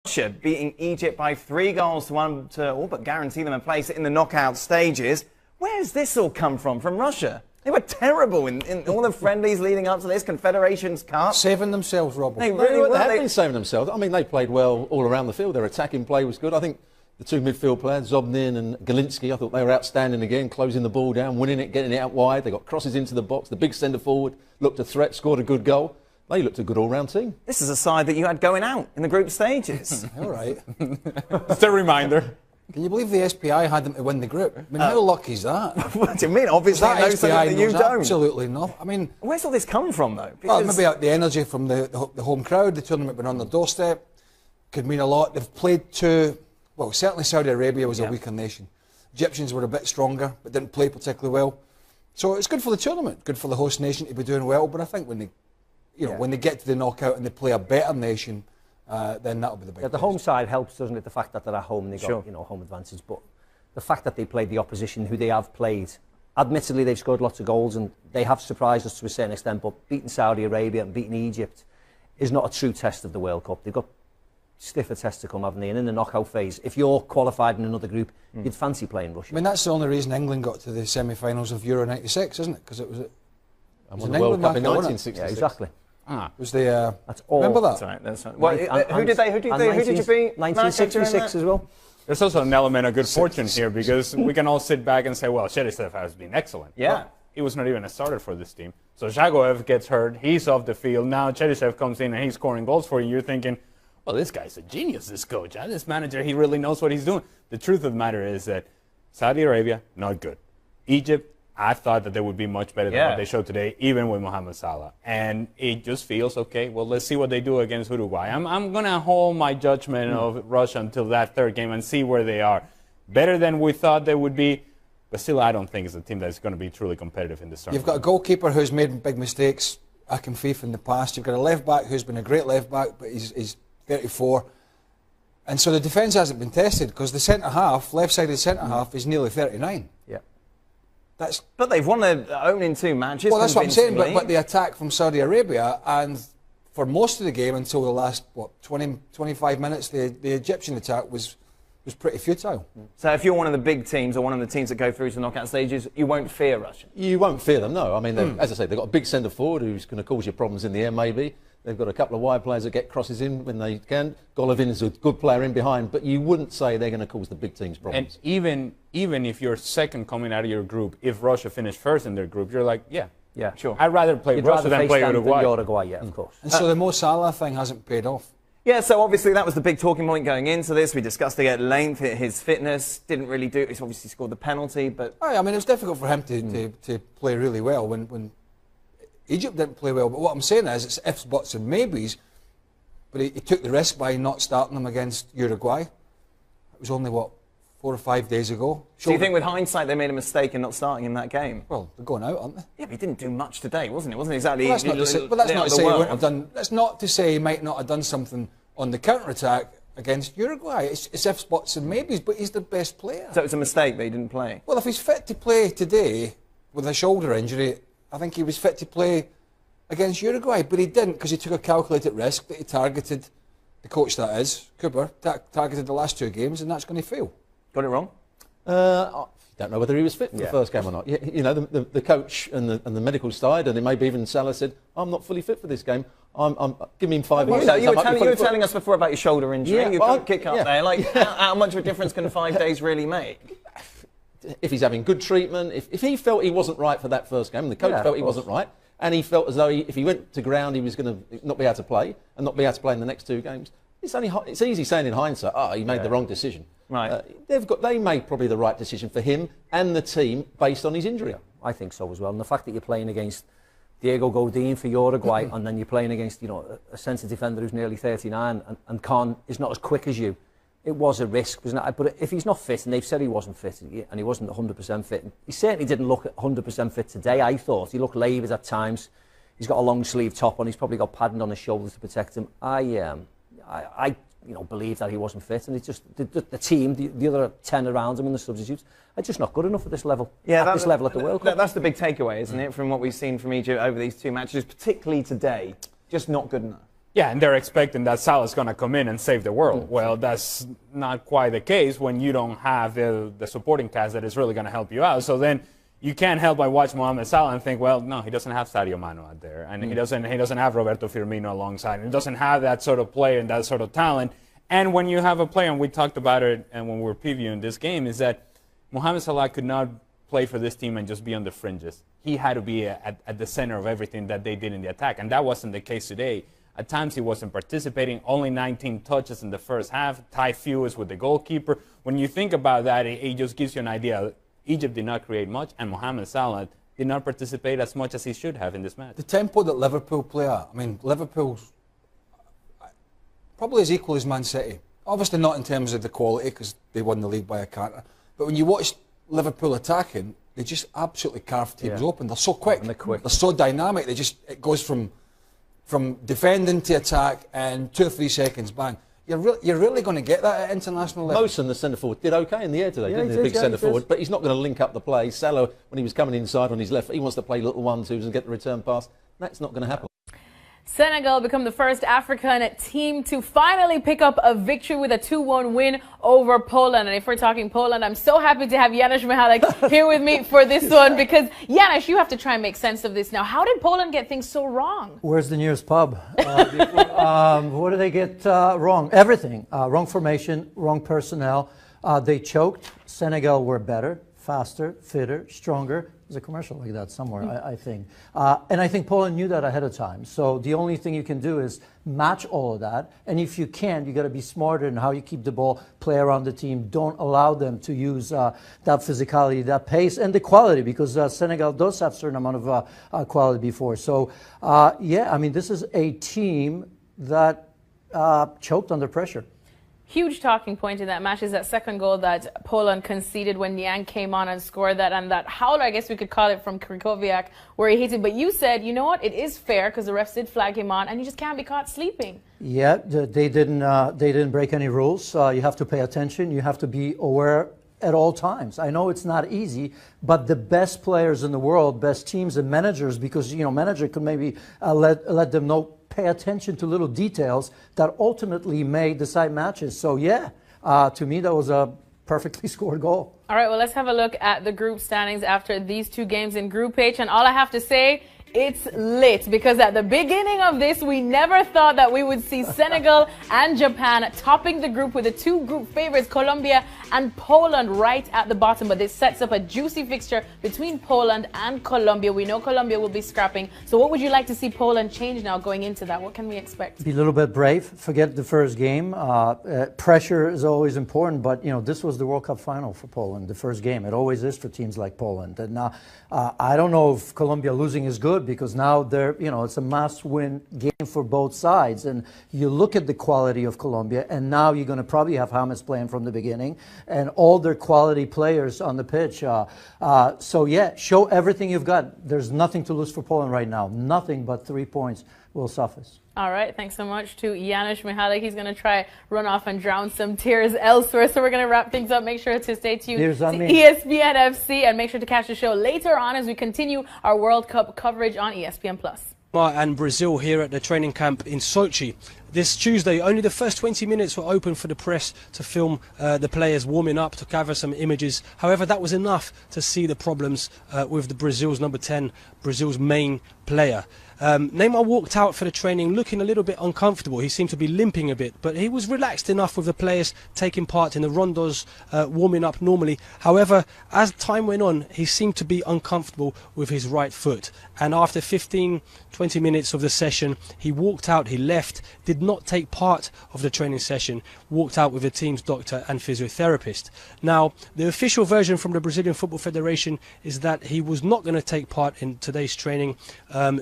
Russia beating Egypt by 3-1 to all but guarantee them a place in the knockout stages. Where's this all come from Russia? They were terrible in all the friendlies leading up to this Confederations Cup. Saving themselves, Robert. They really were. They have been saving themselves. I mean, they played well all around the field. Their attacking play was good. I think the two midfield players, Zobnin and Galinski, I thought they were outstanding again, closing the ball down, winning it, getting it out wide. They got crosses into the box. The big centre forward looked a threat, scored a good goal. They looked a good all-round team. This is a side that you had going out in the group stages. All right. Just a reminder. Can you believe the SPI had them to win the group? I mean, how lucky is that? What do you mean? Obviously, that knows something that you don't. Absolutely not. I mean, where's all this coming from, though? Well, maybe the energy from the home crowd, the tournament being on their doorstep, could mean a lot. They've played well, certainly Saudi Arabia was a weaker nation. Egyptians were a bit stronger, but didn't play particularly well. So it's good for the tournament, good for the host nation to be doing well. But I think when they, when they get to the knockout and they play a better nation, then that'll be the big. The home side helps, doesn't it? The fact that they're at home, and they got home advantage. But the fact that they played the opposition, who they have played, admittedly they've scored lots of goals and they have surprised us to a certain extent. But beating Saudi Arabia and beating Egypt is not a true test of the World Cup. They've got stiffer tests to come, haven't they? And in the knockout phase, if you're qualified in another group, you'd fancy playing Russia. I mean, that's the only reason England got to the semi-finals of Euro '96, isn't it? Because it was an World Cup in 1966. Yeah, exactly. It was the. That's all. Remember that? That's right. That's right. Well, who did you beat? 1966 as well. There's also an element of good fortune here because we can all sit back and say, well, Cheryshev has been excellent. Yeah. But he was not even a starter for this team. So Zagoev gets hurt. He's off the field. Now Cheryshev comes in and he's scoring goals for you. You're thinking, well, this guy's a genius, this coach. This manager, he really knows what he's doing. The truth of the matter is that Saudi Arabia, not good. Egypt, I thought that they would be much better than what they showed today, even with Mohamed Salah. And it just feels, okay, well, let's see what they do against Uruguay. I'm going to hold my judgment of Russia until that third game and see where they are. Better than we thought they would be, but still I don't think it's a team that's going to be truly competitive in this tournament. You've got a goalkeeper who's made big mistakes, Akinfeev, in the past. You've got a left-back who's been a great left-back, but he's 34. And so the defence hasn't been tested because the centre-half, left-sided centre-half, is nearly 39. Yeah. But they've won their own two matches. Well, that's what I'm saying, but the attack from Saudi Arabia, and for most of the game until the last, 25 minutes, the Egyptian attack was pretty futile. So if you're one of the big teams or one of the teams that go through to the knockout stages, you won't fear Russia? You won't fear them, no. I mean, as I say, they've got a big centre forward who's going to cause you problems in the air, maybe. They've got a couple of wide players that get crosses in when they can. Golovin is a good player in behind, but you wouldn't say they're going to cause the big teams problems. And even if you're second coming out of your group, if Russia finished first in their group, you're like, yeah, sure. I'd rather play Russia than play Uruguay. Uruguay, of course. And so the Mo Salah thing hasn't paid off. Yeah, so obviously that was the big talking point going into this. We discussed it at length. His fitness didn't really do it. He's obviously scored the penalty, but... I mean, it was difficult for him to play really well when Egypt didn't play well. But what I'm saying is it's ifs, buts and maybes. But he took the risk by not starting them against Uruguay. It was only, 4 or 5 days ago. So you think with hindsight they made a mistake in not starting in that game? Well, they're going out, aren't they? Yeah, but he didn't do much today, wasn't it? Wasn't exactly... Well, that's not to say he wouldn't have done... That's not to say he might not have done something on the counter-attack against Uruguay. It's ifs, buts and maybes, but he's the best player. So it's a mistake that he didn't play? Well, if he's fit to play today with a shoulder injury, I think he was fit to play against Uruguay, but he didn't because he took a calculated risk that he targeted, the coach that is, Cooper, targeted the last two games, and that's going to fail. Got it wrong? I don't know whether he was fit for the first game or not. You know, the coach and the medical side, and maybe even Salah said, I'm not fully fit for this game. Give me 5 minutes. You were telling us before about your shoulder injury. Yeah, you can't kick up there. Like, how much of a difference can 5 days really make? If he's having good treatment, if he felt he wasn't right for that first game, and the coach felt he wasn't right, and he felt as though if he went to ground he was going to not be able to play, and not be able to play in the next two games, it's easy saying in hindsight, he made the wrong decision. Right. They made probably the right decision for him and the team based on his injury. Yeah, I think so as well. And the fact that you're playing against Diego Godin for Uruguay and then you're playing against, a centre defender who's nearly 39 and Khan is not as quick as you, it was a risk, wasn't it? But if he's not fit, and they've said he wasn't fit, and he wasn't 100% fit, he certainly didn't look 100% fit today, I thought. He looked laboured at times. He's got a long sleeve top on. He's probably got padding on his shoulders to protect him. I believe that he wasn't fit, and it's just the team, the other 10 around him and the substitutes, are just not good enough at this level. At this level at the World Cup. That's the big takeaway, isn't it, from what we've seen from Egypt over these two matches, particularly today. Just not good enough. Yeah, and they're expecting that Salah's going to come in and save the world. Well, that's not quite the case when you don't have the supporting cast that is really going to help you out. So then you can't help but watch Mohamed Salah and think, well, no, he doesn't have Sadio Mane out there, and he doesn't have Roberto Firmino alongside him. He doesn't have that sort of player and that sort of talent. And when you have a player, and we talked about it, and when we were previewing this game, is that Mohamed Salah could not play for this team and just be on the fringes. He had to be at the center of everything that they did in the attack, and that wasn't the case today. At times he wasn't participating, only 19 touches in the first half, tied fewest with the goalkeeper. When you think about that, it just gives you an idea. Egypt did not create much, and Mohamed Salah did not participate as much as he should have in this match. The tempo that Liverpool play at, I mean, Liverpool's probably as equal as Man City. Obviously not in terms of the quality, because they won the league by a canter. But when you watch Liverpool attacking, they just absolutely carve teams open. They're so quick. And they're quick. They're so dynamic. It goes from defending to attack, and 2 or 3 seconds, bang. You're really going to get that at international level. Mawson, the centre forward, did okay in the air today, didn't he? The big centre forward, but he's not going to link up the play. Salah, when he was coming inside on his left, he wants to play little 1-2s and get the return pass. That's not going to happen. Senegal become the first African team to finally pick up a victory with a 2-1 win over Poland. And if we're talking Poland, I'm so happy to have Janusz Michalek here with me for this one, because Janusz, you have to try and make sense of this now. How did Poland get things so wrong? Where's the nearest pub? What did they get wrong? Everything. Wrong formation, wrong personnel. They choked. Senegal were better, faster, fitter, stronger. There's a commercial like that somewhere, I think. And I think Poland knew that ahead of time. So the only thing you can do is match all of that. And if you can't, you got to be smarter in how you keep the ball, play around the team. Don't allow them to use that physicality, that pace, and the quality, because Senegal does have a certain amount of quality before. So, yeah, I mean, this is a team that choked under pressure. Huge talking point in that match is that second goal that Poland conceded when Niang came on and scored that, and that howler, I guess we could call it, from Krychowiak, where he hit it. But you said, you know what, it is fair because the refs did flag him on, and you just can't be caught sleeping. Yeah, they didn't break any rules. You have to pay attention. You have to be aware at all times. I know it's not easy, but the best players in the world, best teams and managers, because, you know, manager could maybe let them know, pay attention to little details that ultimately may decide matches. So yeah, to me that was a perfectly scored goal. All right, well, let's have a look at the group standings after these 2 games in Group H, and all I have to say, it's lit, because at the beginning of this, we never thought that we would see Senegal and Japan topping the group with the 2 group favorites, Colombia and Poland, right at the bottom. But this sets up a juicy fixture between Poland and Colombia. We know Colombia will be scrapping. So what would you like to see Poland change now going into that? What can we expect? Be a little bit brave. Forget the first game. Pressure is always important, but you know, this was the World Cup final for Poland, the first game. It always is for teams like Poland. And I don't know if Colombia losing is good, because now it's a must-win game for both sides. And you look at the quality of Colombia, and now you're going to probably have James playing from the beginning, and all their quality players on the pitch. So yeah, show everything you've got. There's nothing to lose for Poland right now. Nothing but 3 points will suffice. All right, thanks so much to Janusz Michalek. He's going to try run off and drown some tears elsewhere. So we're going to wrap things up. Make sure to stay tuned to ESPN FC, and make sure to catch the show later on as we continue our World Cup coverage on ESPN+. And Brazil here at the training camp in Sochi. This Tuesday, only the first 20 minutes were open for the press to film the players warming up, to gather some images. However, that was enough to see the problems with the Brazil's number 10, Brazil's main player. Neymar walked out for the training looking a little bit uncomfortable. He seemed to be limping a bit, but he was relaxed enough with the players taking part in the rondos, warming up normally. However, as time went on, he seemed to be uncomfortable with his right foot. And after 15-20 minutes of the session, he walked out, he left, did not take part of the training session, walked out with the team's doctor and physiotherapist. Now, the official version from the Brazilian Football Federation is that he was not going to take part in today's training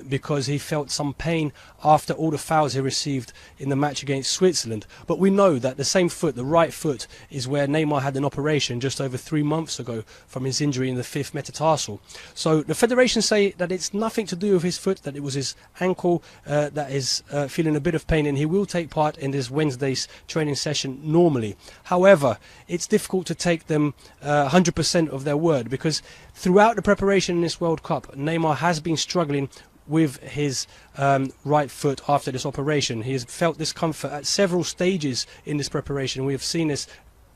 because he felt some pain after all the fouls he received in the match against Switzerland. But we know that the same foot, the right foot, is where Neymar had an operation just over 3 months ago from his injury in the 5th metatarsal. So the federation say that it's nothing to do with his foot, that it was his ankle that is feeling a bit of pain, and he will take part in this Wednesday's training session normally. However, it's difficult to take them 100% of their word, because throughout the preparation in this World Cup, Neymar has been struggling with his right foot after this operation. He has felt discomfort at several stages in this preparation. We have seen this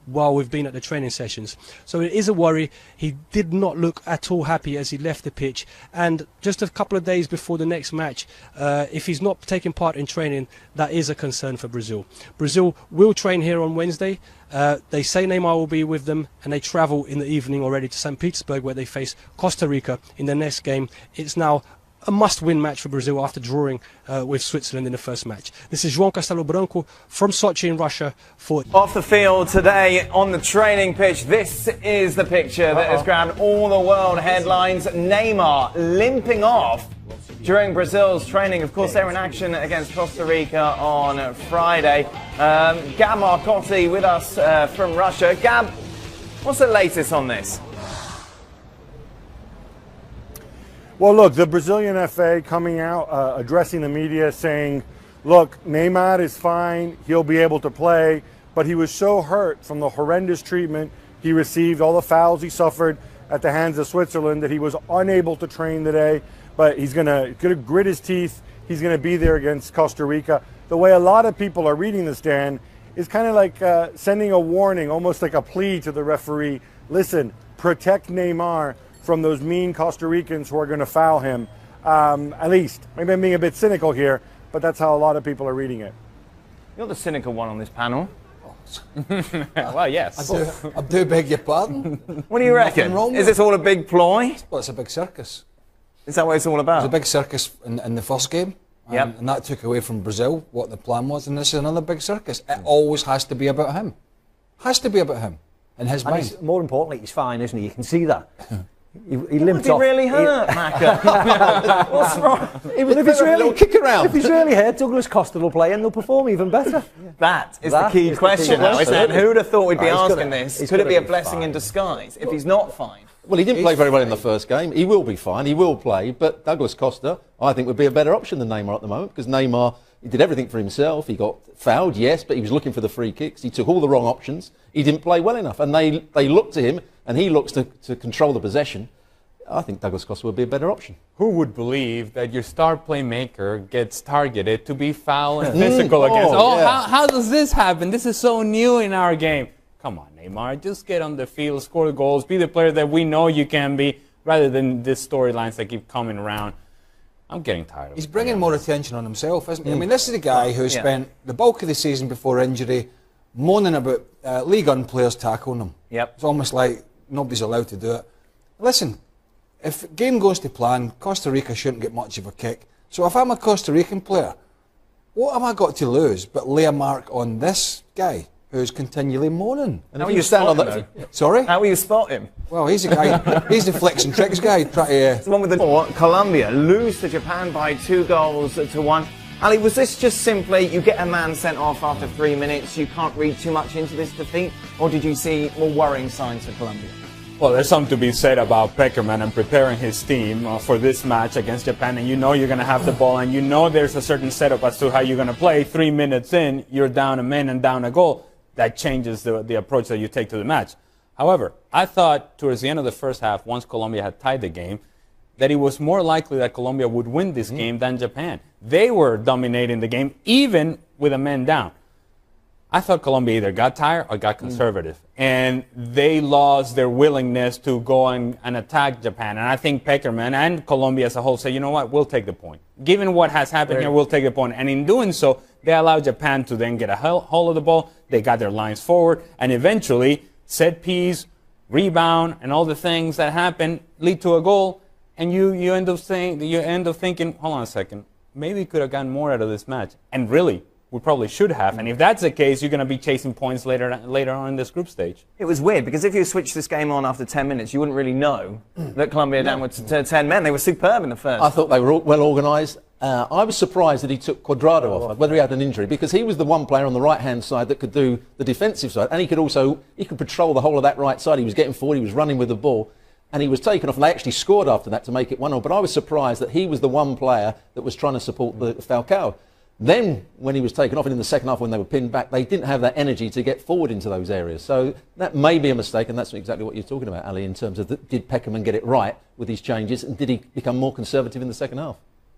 while we've been at the training sessions. So it is a worry. He did not look at all happy as he left the pitch. And just a couple of days before the next match, if he's not taking part in training, that is a concern for Brazil. Brazil will train here on Wednesday. They say Neymar will be with them, and they travel in the evening already to St. Petersburg, where they face Costa Rica in the next game. It's now a must-win match for Brazil after drawing with Switzerland in the first match. This is João Castelo Branco from Sochi in Russia. Off the field today on the training pitch, this is the picture that has grabbed all the world headlines. Neymar limping off during Brazil's training. Of course, they're in action against Costa Rica on Friday. Gab Marcotti with us from Russia. Gab, what's the latest on this? Well, look, the Brazilian FA coming out, addressing the media, saying, look, Neymar is fine, he'll be able to play, but he was so hurt from the horrendous treatment he received, all the fouls he suffered at the hands of Switzerland, that he was unable to train today, but he's going to grit his teeth, he's going to be there against Costa Rica. The way a lot of people are reading this, Dan, is kind of like sending a warning, almost like a plea to the referee. Listen, protect Neymar from those mean Costa Ricans who are going to foul him, at least. Maybe I'm being a bit cynical here, but that's how a lot of people are reading it. You're the cynical one on this panel. Well, yes. I do beg your pardon. What do you reckon? Is this all a big ploy? Well, it's a big circus. Is that what it's all about? It was a big circus in the first game, and that took away from Brazil what the plan was, and this is another big circus. It always has to be about him. Has to be about him, in his mind. More importantly, he's fine, isn't he? You can see that. He limped off. He really hurt, Macca. What's wrong? If he's really kick around. If he's really hurt, Douglas Costa will play and they'll perform even better. That is the key question now, isn't it? Who would have thought we'd be asking this? Could it be a blessing in disguise if he's not fine? Well, he didn't play very well in the first game. He will be fine. He will play. But Douglas Costa, I think, would be a better option than Neymar at the moment, because Neymar, he did everything for himself. He got fouled, yes, but he was looking for the free kicks. He took all the wrong options. He didn't play well enough. And they looked to him, and he looks to control the possession. I think Douglas Costa would be a better option. Who would believe that your star playmaker gets targeted to be foul and physical against? How does this happen? This is so new in our game. Come on, Neymar, just get on the field, score the goals, be the player that we know you can be, rather than these storylines that keep coming around. I'm getting tired of it. He's bringing more attention on himself, isn't he? I mean, this is a guy who spent the bulk of the season before injury moaning about League One players tackling him. Yep. It's almost like nobody's allowed to do it. Listen, if game goes to plan, Costa Rica shouldn't get much of a kick. So if I'm a Costa Rican player, what have I got to lose but lay a mark on this guy who's continually moaning? And how will you stand on that? Sorry? How will you spot him? Well, he's a guy, he's the flex and tricks guy. It's the one with the Colombia lose to Japan by 2-1. Ali, was this just simply you get a man sent off after 3 minutes, you can't read too much into this defeat, or did you see more worrying signs for Colombia? Well, there's something to be said about Peckerman and preparing his team for this match against Japan. And you know you're going to have the ball, and you know there's a certain setup as to how you're going to play. 3 minutes in, you're down a man and down a goal. That changes the approach that you take to the match. However, I thought towards the end of the first half, once Colombia had tied the game, that it was more likely that Colombia would win this game than Japan. They were dominating the game, even with a man down. I thought Colombia either got tired or got conservative. And they lost their willingness to go and attack Japan. And I think Peckerman and Colombia as a whole say, you know what, we'll take the point. Given what has happened here, we'll take the point. And in doing so, they allowed Japan to then get a hold of the ball. They got their lines forward. And eventually, set piece, rebound, and all the things that happen lead to a goal. And you end up thinking, hold on a second, maybe we could have gotten more out of this match. And really, we probably should have. And if that's the case, you're going to be chasing points later on in this group stage. It was weird, because if you switch this game on after 10 minutes, you wouldn't really know that Colombia down to 10 men. They were superb in the first. I thought they were well organised. I was surprised that he took Cuadrado off, whether he had an injury, because he was the one player on the right-hand side that could do the defensive side. And he could patrol the whole of that right side. He was getting forward, he was running with the ball. And he was taken off, and they actually scored after that to make it 1-0. But I was surprised that he was the one player that was trying to support the Falcao. Then, when he was taken off, and in the second half when they were pinned back, they didn't have that energy to get forward into those areas. So that may be a mistake, and that's exactly what you're talking about, Ali, in terms of did Peckerman get it right with his changes, and did he become more conservative in the second half?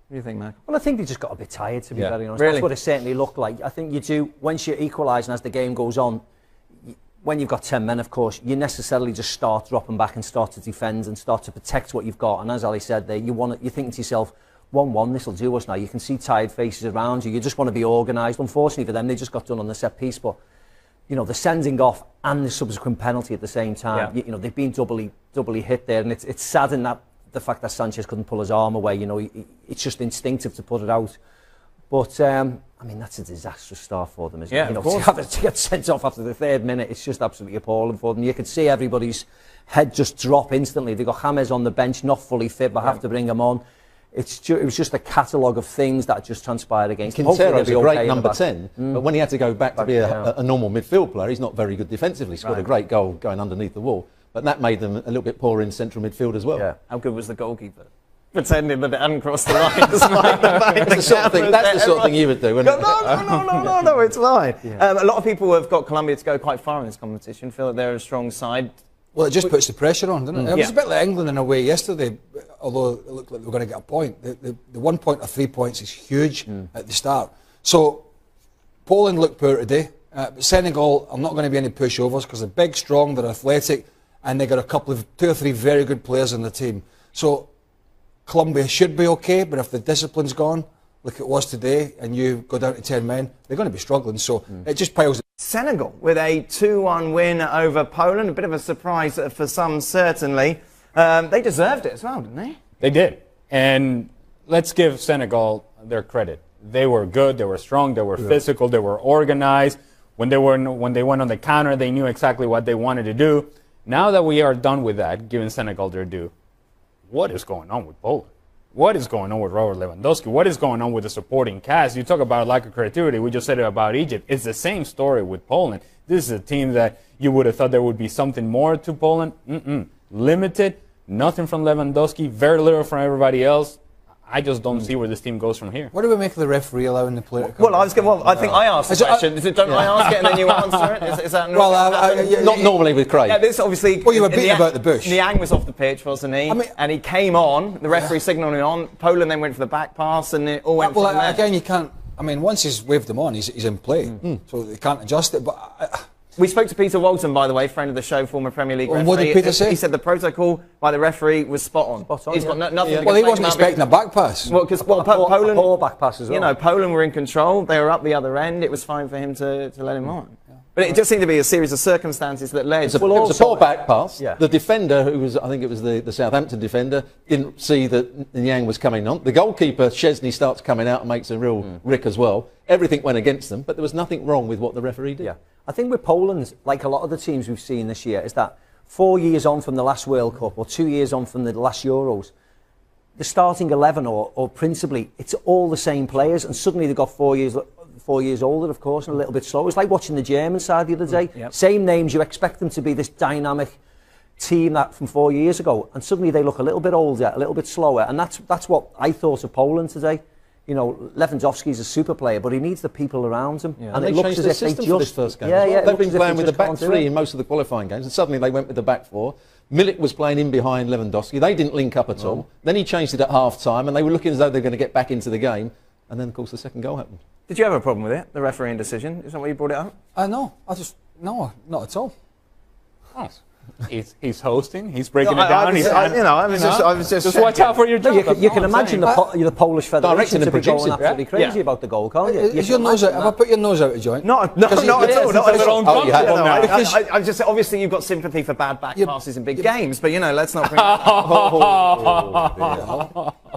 What do you think, Mac? Well, I think they just got a bit tired, to be very honest. Really? That's what it certainly looked like. I think you do, once you're equalising as the game goes on, when you've got 10 men, of course, you necessarily just start dropping back and start to defend and start to protect what you've got. And as Ali said there, you're thinking to yourself, 1-1, this will do us now. You can see tired faces around you. You just want to be organised. Unfortunately for them, they just got done on the set piece. But, you know, the sending off and the subsequent penalty at the same time, you know, they've been doubly hit there. And it's sad in that the fact that Sanchez couldn't pull his arm away, you know, it's just instinctive to put it out. But, I mean, that's a disastrous start for them, isn't it? You know, to get sent off after the 3rd minute, it's just absolutely appalling for them. You could see everybody's head just drop instantly. They've got James on the bench, not fully fit, but have to bring him on. It was just a catalogue of things that just transpired against him. Quintero's a great number 10, but when he had to go back to be a normal midfield player, he's not very good defensively. He scored a great goal going underneath the wall, but that made them a little bit poor in central midfield as well. Yeah. How good was the goalkeeper? Pretending that it hadn't crossed the line. That's the sort of thing you would do, wouldn't it? No, it's fine. A lot of people have got Colombia to go quite far in this competition, feel that they're a strong side. Well, it just puts the pressure on, doesn't it? It was a bit like England in a way yesterday, although it looked like they were going to get a point. The 1 point or 3 points is huge at the start. So, Poland looked poor today. But Senegal are not going to be any pushovers because they're big, strong, they're athletic, and they got two or three very good players on the team. So, Colombia should be okay, but if the discipline's gone, like it was today, and you go down to 10 men, they're going to be struggling. So it just piles. Senegal with a 2-1 win over Poland. A bit of a surprise for some, certainly. They deserved it as well, didn't they? They did. And let's give Senegal their credit. They were good, they were strong, they were physical, they were organized. When they went on the counter, they knew exactly what they wanted to do. Now that we are done with that, giving Senegal their due, what is going on with Poland? What is going on with Robert Lewandowski? What is going on with the supporting cast? You talk about lack of creativity. We just said it about Egypt. It's the same story with Poland. This is a team that you would have thought there would be something more to Poland. Limited. Nothing from Lewandowski. Very little from everybody else. I just don't see where this team goes from here. What do we make of the referee allowing the player to come? Well, I think I asked the question. Don't I ask it and then you answer it? Is that not normally with Craig? Yeah, this obviously. Well, you were beating about the bush. Niang was off the pitch, wasn't he? And he came on. The referee signalled him on. Poland then went for the back pass, and it all went. Well, again, you can't. I mean, once he's waved him on, he's in play, so they can't adjust it. But. We spoke to Peter Walton, by the way, friend of the show, former Premier League referee. What did Peter say? He said the protocol by the referee was spot on. He's got nothing. Well, he wasn't expecting a back pass. Well, because Poland, a poor back pass as well. You know, Poland were in control. They were up the other end. It was fine for him to let him on. But it just seemed to be a series of circumstances that led. It was a poor back pass. Yeah. The defender, who was, I think it was the Southampton defender, didn't see that Niang was coming on. The goalkeeper, Szczesny, starts coming out and makes a real rick as well. Everything went against them, but there was nothing wrong with what the referee did. Yeah. I think with Poland, like a lot of the teams we've seen this year, is that 4 years on from the last World Cup or 2 years on from the last Euros, the starting 11 or principally, it's all the same players, and suddenly they've got 4 years older, of course, and a little bit slower. It's like watching the German side the other day. Same names, you expect them to be this dynamic team that from 4 years ago, and suddenly they look a little bit older, a little bit slower, and that's what I thought of Poland today. You know, Lewandowski's a super player, but he needs the people around him. Yeah. And it looks as if they just... for this first game. They've been playing with the back three in most of the qualifying games, and suddenly they went with the back four. Milik was playing in behind Lewandowski. They didn't link up at all. Then he changed it at half-time, and they were looking as though they were going to get back into the game. And then, of course, the second goal happened. Did you have a problem with it, the refereeing decision? Is that why you brought it up? No, not at all. Oh. He's hosting. He's breaking it down. I was just watch out for your job. You can imagine the Polish Federation to be going absolutely crazy about the goal, can't you? Is your nose out? Have I put your nose out of joint? Not at all. I just obviously you've got sympathy for bad back passes in big games, but let's not bring.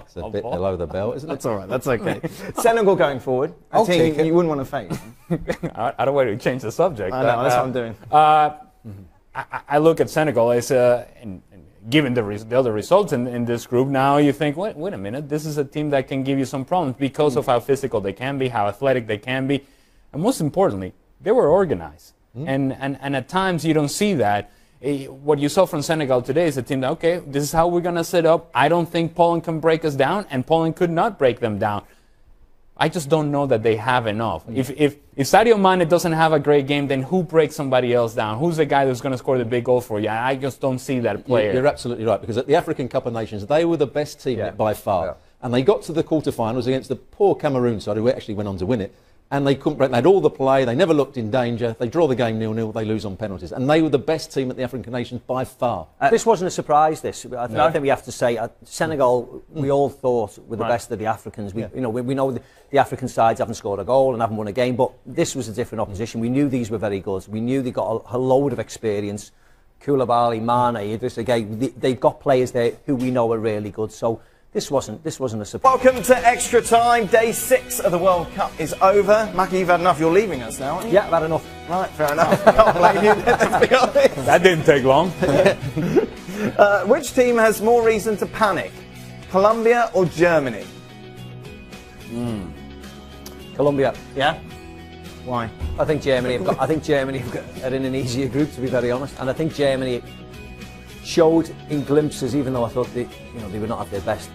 It's a bit below the belt, isn't it? That's all right. That's okay. Senegal going forward. I'll take it. You wouldn't want to face. I don't want to change the subject. I know. That's what I'm doing. I look at Senegal as, and given the other results in this group, now you think, wait a minute, this is a team that can give you some problems because of how physical they can be, how athletic they can be, and most importantly, they were organized. And at times you don't see that. What you saw from Senegal today is a team that, okay, this is how we're going to set up. I don't think Poland can break us down, and Poland could not break them down. I just don't know that they have enough. If Sadio Mane doesn't have a great game, then who breaks somebody else down? Who's the guy that's going to score the big goal for you? I just don't see that player. You're absolutely right, because at the African Cup of Nations, they were the best team by far. And they got to the quarterfinals against the poor Cameroon side, who actually went on to win it. And they couldn't break. They had all the play. They never looked in danger. They draw the game 0-0. They lose on penalties. And they were the best team at the African nations by far. This wasn't a surprise. I think we have to say Senegal. We all thought were the best of the Africans. We know the African sides haven't scored a goal and haven't won a game, but this was a different opposition. We knew these were very good. We knew they got a load of experience. Koulibaly, Mane, Idris Gueye. They've got players there who we know are really good. So. This wasn't a surprise. Welcome to Extra Time. Day 6 of the World Cup is over. Mackie, you've had enough. You're leaving us now, aren't you? Yeah, I've had enough. Right, fair enough. Can't blame you, to be honest. That didn't take long. Which team has more reason to panic? Colombia or Germany? Colombia. Yeah? Why? I think Germany are in an easier group, to be very honest. And I think Germany showed in glimpses, even though I thought they were not at their best,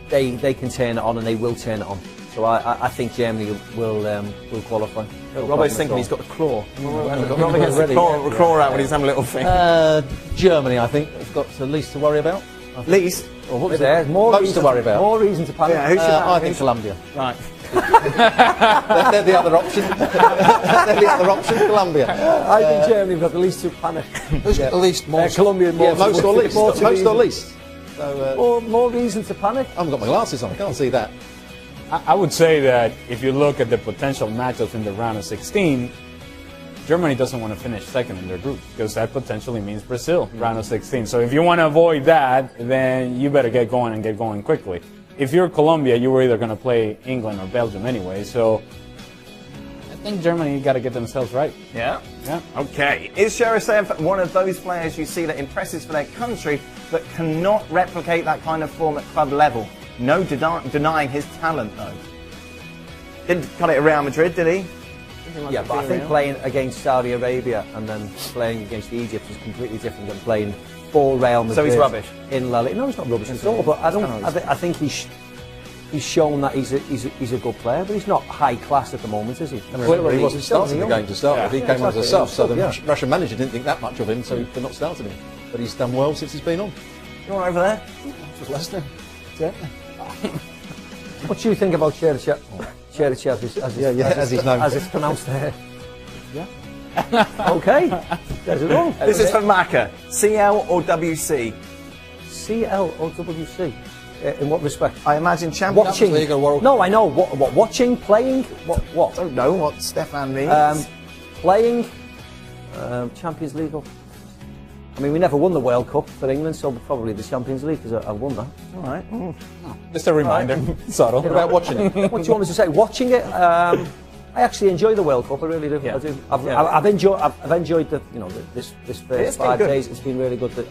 they can turn it on and they will turn it on. So I think Germany will qualify. Robert's thinking he's got the claw. Robert gets the claw out when he's having a little thing. Germany, I think, has got the least to worry about. Least? Or what was there? More to worry about. More reason to panic. Yeah, I think Colombia. Right. They're the other option. They're the other option, Colombia. I think Germany have got the least to panic. Who's got the least? Most? Colombia. Most or least. Most or least. So, more reason to panic. I haven't got my glasses on. I can't see that. I would say that if you look at the potential matchups in the round of 16, Germany doesn't want to finish second in their group because that potentially means Brazil, round of 16. So if you want to avoid that, then you better get going and get going quickly. If you're Colombia, you were either going to play England or Belgium anyway. So I think Germany got to get themselves right. Yeah? Yeah. Okay. Is Sherisev one of those players you see that impresses for their country but cannot replicate that kind of form at club level? No denying his talent, though. Didn't cut it at Real Madrid, did he? Yeah, but I think playing against Saudi Arabia and then playing against Egypt is completely different than playing for Real Madrid. So he's rubbish? In La Liga. No, he's not rubbish at all, but I think he's shown that he's a good player, but he's not high class at the moment, is he? Clearly he wasn't starting the game to start with. He came on as a sub, so the Russian manager didn't think that much of him, so he could not start him. But he's done well since he's been on. You want over there? Just listening. What do you think about Sherisev? As he's known. As it's pronounced there. Yeah. Okay. There's it all. This is for Macca. CL or WC? CL or WC? In what respect? I imagine Champions League or World Cup. No, I know. What? Watching? Playing? What? I don't know what Stefan means. Playing? Champions League or... I mean, we never won the World Cup for England, so probably the Champions League, because I won that. All right. Just a reminder. Subtle. What about watching it? What do you want me to say? Watching it? I actually enjoy the World Cup. I really do. Yeah. I do. I've enjoyed the this first 5 days. It's been really good. There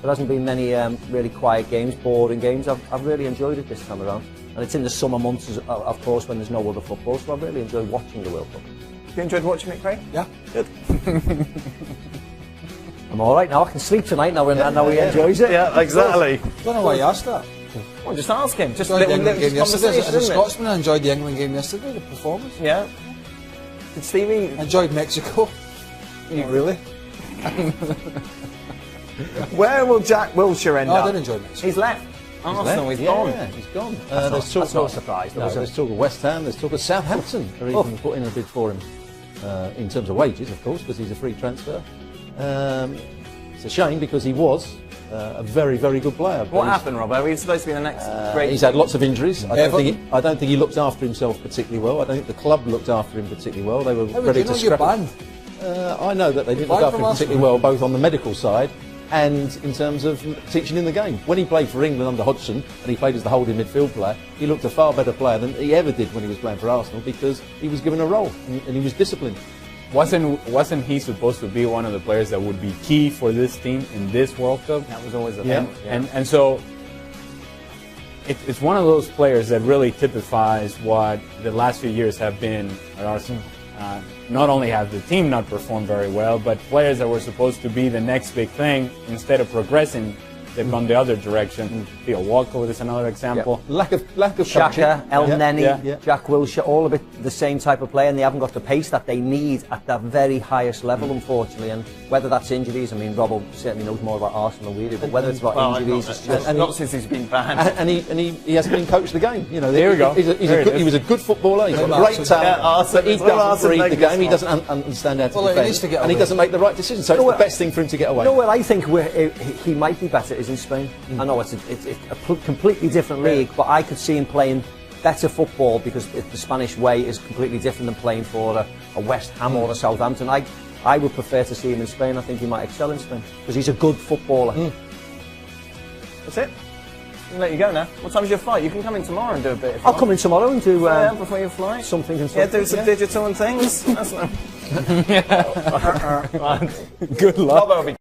hasn't been many really quiet games, boring games. I've really enjoyed it this time around. And it's in the summer months, of course, when there's no other football. So I've really enjoyed watching the World Cup. You enjoyed watching it, Craig? Yeah. Good. I'm all right now. I can sleep tonight now. Now he enjoys it. Yeah, exactly. I don't know why you asked that. Well, just ask him. Just enjoyed the England game yesterday. As a isn't it? Scotsman, I enjoyed the England game yesterday. The performance. Yeah. Did Stevie? I enjoyed Mexico. Not really. Where will Jack Wilshere end up? I didn't enjoy Mexico. He's left. Arsenal, he's gone. Yeah, he's gone. That's not a surprise. There's talk of West Ham, there's talk of Southampton are even putting a bid for him in terms of wages, of course, because he's a free transfer. It's a shame because he was a very, very good player. What happened, Robbo? He's supposed to be the next great... He's had lots of injuries. I don't think he looked after himself particularly well. I don't think the club looked after him particularly well. They were ready to scrap him. I know that they didn't look after him particularly well, both on the medical side and in terms of teaching in the game. When he played for England under Hodgson and he played as the holding midfield player, he looked a far better player than he ever did when he was playing for Arsenal because he was given a role and he was disciplined. Wasn't he supposed to be one of the players that would be key for this team in this World Cup? That was always a thing. Yeah. And so it's one of those players that really typifies what the last few years have been at Arsenal. Not only has the team not performed very well, but players that were supposed to be the next big thing, instead of progressing, they've gone the other direction. Theo Walcott is another example. Lack of coaching. Xhaka, El Neni, yeah. Jack Wilshere, all of it the same type of player, and they haven't got the pace that they need at that very highest level, unfortunately. And whether that's injuries, I mean, Robbo certainly knows more about Arsenal than we do, but whether it's about injuries, it's just... Not since he's been banned. And he hasn't been coached the game. You know, there we go. He was a good footballer. He's got great talent, but he doesn't read the game. He doesn't understand how to defend, and he doesn't make the right decisions. So it's the best thing for him to get away. You know where I think he might be better is in Spain. I know it's a completely different league, but I could see him playing better football because the Spanish way is completely different than playing for a West Ham or a Southampton. I would prefer to see him in Spain. I think he might excel in Spain because he's a good footballer. That's it. I'll let you go now. What time's your flight? You can come in tomorrow and do a bit. I'll come in tomorrow and do before your flight. Something and Yeah, something. do some digital and things. That's not... Good luck. Robbo will be